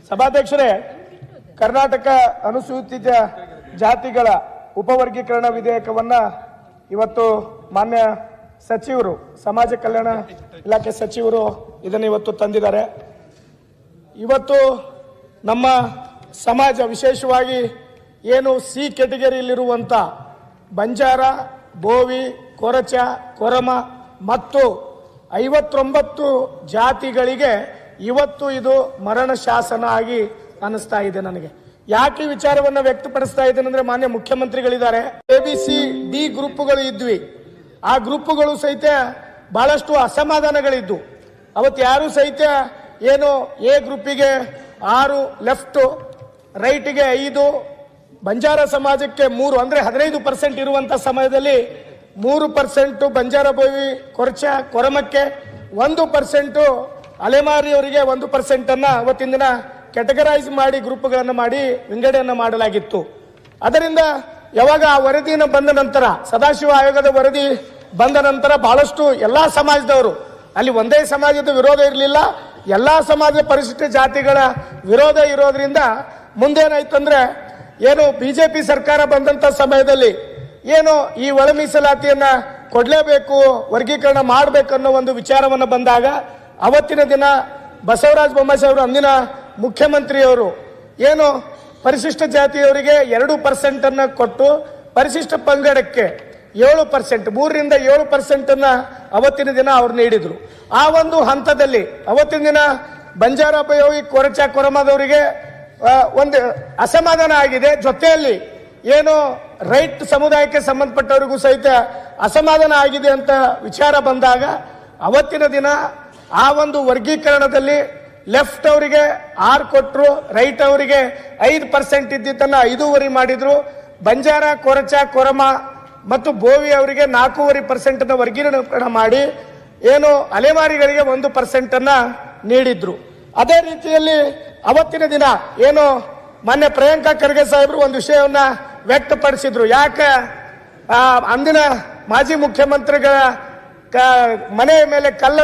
ಸಭಾಧ್ಯಕ್ಷರೇ, ಕರ್ನಾಟಕ ಅನುಸೂಚಿತ ಜಾತಿಗಳ ಉಪವರ್ಗೀಕರಣ ವಿಧೇಯಕವನ್ನ ಇವತ್ತು ಮಾನ್ಯ ಸಚಿವರು, ಸಮಾಜ ಕಲ್ಯಾಣ ಇಲಾಖೆ ಸಚಿವರು ಇದನ್ನು ಇವತ್ತು ತಂದಿದ್ದಾರೆ. ಇವತ್ತು ನಮ್ಮ ಸಮಾಜ, ವಿಶೇಷವಾಗಿ ಏನು ಸಿ ಕ್ಯಾಟಗರಿಯಲ್ಲಿರುವಂಥ ಬಂಜಾರ, ಬೋವಿ, ಕೊರಚ, ಕೊರಮ ಮತ್ತು 59 ಜಾತಿಗಳಿಗೆ ಇವತ್ತು ಇದು ಮರಣ ಶಾಸನ ಆಗಿ ಅನಿಸ್ತಾ ಇದೆ. ನನಗೆ ಯಾಕೆ ಈ ವಿಚಾರವನ್ನು ವ್ಯಕ್ತಪಡಿಸ್ತಾ ಇದ್ದೇನೆ ಅಂದ್ರೆ, ಮಾನ್ಯ ಮುಖ್ಯಮಂತ್ರಿಗಳಿದ್ದಾರೆ, ABC D ಗ್ರೂಪ್ಗಳು ಇದ್ವಿ. ಆ ಗ್ರೂಪ್ಗಳು ಸಹಿತ ಬಹಳಷ್ಟು ಅಸಮಾಧಾನಗಳಿದ್ದು, ಅವತ್ತು ಯಾರು ಸಹಿತ ಏನು ಎ ಗ್ರೂಪಿಗೆ 6 ಲೆಫ್ಟ್, ರೈಟ್ಗೆ 5, ಬಂಜಾರ ಸಮಾಜಕ್ಕೆ 3 ಅಂದ್ರೆ 15% ಇರುವಂತ ಸಮಯದಲ್ಲಿ 3% ಬಂಜಾರ, ಬೋವಿ, ಕೊರಚ, ಕೊರಮಕ್ಕೆ 1% ಅಲೆಮಾರಿಯವರಿಗೆ 1% ಅನ್ನ ಅವತ್ತಿನ ದಿನ ಕ್ಯಾಟಗರೈಸ್ ಮಾಡಿ ಗ್ರೂಪ್ಗಳನ್ನು ಮಾಡಿ ವಿಂಗಡಣೆಯನ್ನು ಮಾಡಲಾಗಿತ್ತು. ಅದರಿಂದ ಯಾವಾಗ ಆ ವರದಿಯನ್ನು ಬಂದ ನಂತರ, ಸದಾಶಿವ ಆಯೋಗದ ವರದಿ ಬಂದ ನಂತರ ಬಹಳಷ್ಟು ಎಲ್ಲಾ ಸಮಾಜದವರು, ಅಲ್ಲಿ ಒಂದೇ ಸಮಾಜದ ವಿರೋಧ ಇರಲಿಲ್ಲ, ಎಲ್ಲಾ ಸಮಾಜದ ಪರಿಶಿಷ್ಟ ಜಾತಿಗಳ ವಿರೋಧ ಇರೋದ್ರಿಂದ ಮುಂದೇನಾಯ್ತಂದ್ರೆ, ಏನು ಬಿಜೆಪಿ ಸರ್ಕಾರ ಬಂದಂತ ಸಮಯದಲ್ಲಿ ಏನು ಈ ಒಳ ಮೀಸಲಾತಿಯನ್ನ ಕೊಡ್ಲೇಬೇಕು, ವರ್ಗೀಕರಣ ಮಾಡಬೇಕನ್ನೋ ಒಂದು ವಿಚಾರವನ್ನು ಬಂದಾಗ ಅವತ್ತಿನ ದಿನ ಬಸವರಾಜ ಬೊಮ್ಮಾಯಿ ಅವರು, ಅಂದಿನ ಮುಖ್ಯಮಂತ್ರಿಯವರು, ಏನು ಪರಿಶಿಷ್ಟ ಜಾತಿಯವರಿಗೆ 2% ಅನ್ನ ಕೊಟ್ಟು ಪರಿಶಿಷ್ಟ ಪಂಗಡಕ್ಕೆ 7%, 3ರಿಂದ 7% ಅನ್ನ ಅವತ್ತಿನ ದಿನ ಅವ್ರು ನೀಡಿದ್ರು. ಆ ಒಂದು ಹಂತದಲ್ಲಿ ಅವತ್ತಿನ ದಿನ ಬಂಜಾರ, ಬೋವಿ, ಕೊರಚ, ಕೊರಮದವರಿಗೆ ಒಂದು ಅಸಮಾಧಾನ ಆಗಿದೆ. ಜೊತೆಯಲ್ಲಿ ಏನು ರೈಟ್ ಸಮುದಾಯಕ್ಕೆ ಸಂಬಂಧಪಟ್ಟವರಿಗೂ ಸಹಿತ ಅಸಮಾಧಾನ ಆಗಿದೆ ಅಂತ ವಿಚಾರ ಬಂದಾಗ ಅವತ್ತಿನ ದಿನ ಆ ಒಂದು ವರ್ಗೀಕರಣದಲ್ಲಿ ಲೆಫ್ಟ್ ಅವರಿಗೆ 6 ಕೊಟ್ಟರು, ರೈಟ್ ಅವರಿಗೆ 5% ಇದ್ದಿದ್ದನ್ನ 5.5 ಮಾಡಿದ್ರು. ಬಂಜಾರ, ಕೊರಚ, ಕೊರಮ ಮತ್ತು ಬೋವಿ ಅವರಿಗೆ 4.5% ವರ್ಗೀಕರಣ ಮಾಡಿ ಏನು ಅಲೆಮಾರಿಗಳಿಗೆ 1% ಅನ್ನ ನೀಡಿದ್ರು. ಅದೇ ರೀತಿಯಲ್ಲಿ ಅವತ್ತಿನ ದಿನ ಏನು ಮಾನ್ಯ ಪ್ರಿಯಾಂಕಾ ಖರ್ಗೆ ಸಾಹೇಬರು ಒಂದು ವಿಷಯವನ್ನ ವ್ಯಕ್ತಪಡಿಸಿದ್ರು. ಯಾಕೆ ಅಂದಿನ ಮಾಜಿ ಮುಖ್ಯಮಂತ್ರಿಗಳ ಮನೆ ಮೇಲೆ ಕಲ್ಲ